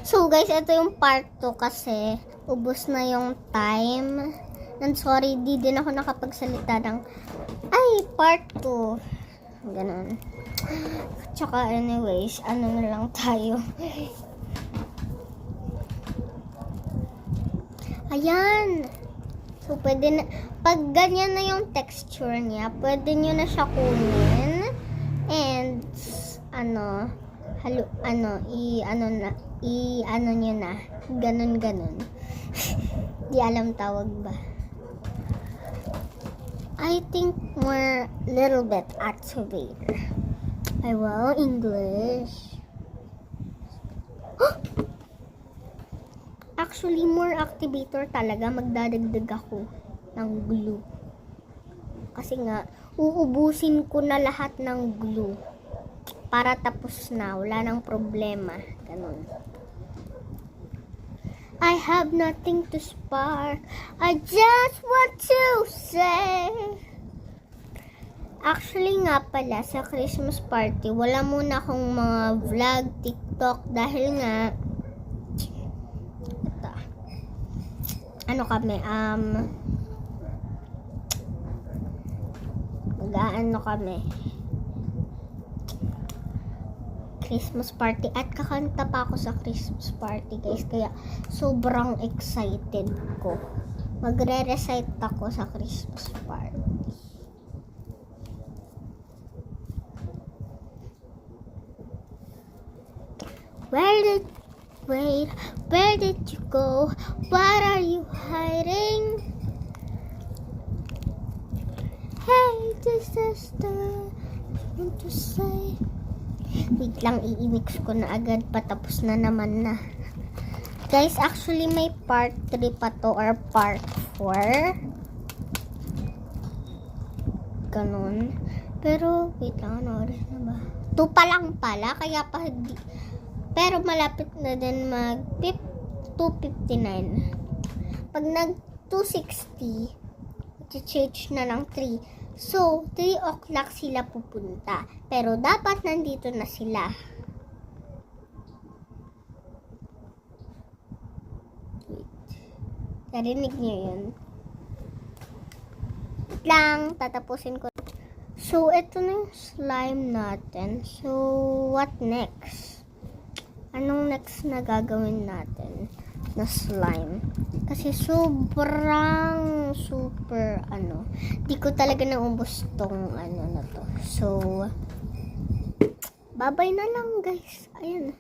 So guys, ito yung part 2 kasi ubos na yung time. And sorry, di din ako nakapagsalita ng part 2. Ganun. Tsaka anyways, ano na lang tayo. Ayan. So pwede na, pag ganyan na yung texture niya, pwede nyo na siya kunin. And i-ano nyo na. Ganun. Di alam tawag ba. I think more little bit activator. I will English. Actually, more activator talaga. Magdadagdag ako ng glue. Kasi nga, uubusin ko na lahat ng glue. Para tapos na. Wala nang problema. Ganun. I have nothing to spark. I just want to say. Actually nga pala, sa Christmas party, wala muna akong mga vlog, TikTok, dahil nga, kami, Christmas party, at kakanta pa ako sa Christmas party guys, kaya sobrang excited ko. Magre-recite ako sa Christmas party. Where did you go? What are you hiding? Hey, this is the want to say. Wait lang, i-mix ko na agad, patapos na naman na. Guys, actually may part 3 pa to, or part 4. Ganun. Pero, wait lang, ano oras na ba? 2 pa lang pala, kaya pa hindi. Pero malapit na din mag 2:59. Pag nag 2:60, i-change na lang 3. So, 3 o'clock sila pupunta. Pero dapat nandito na sila. Wait. Narinig niyo yun? Wait lang, tatapusin ko. So, ito na yung slime natin. So, what next? Anong next na gagawin natin na slime? Kasi super di ko talaga naubos tong na to. So, bye-bye na lang guys. Ayan.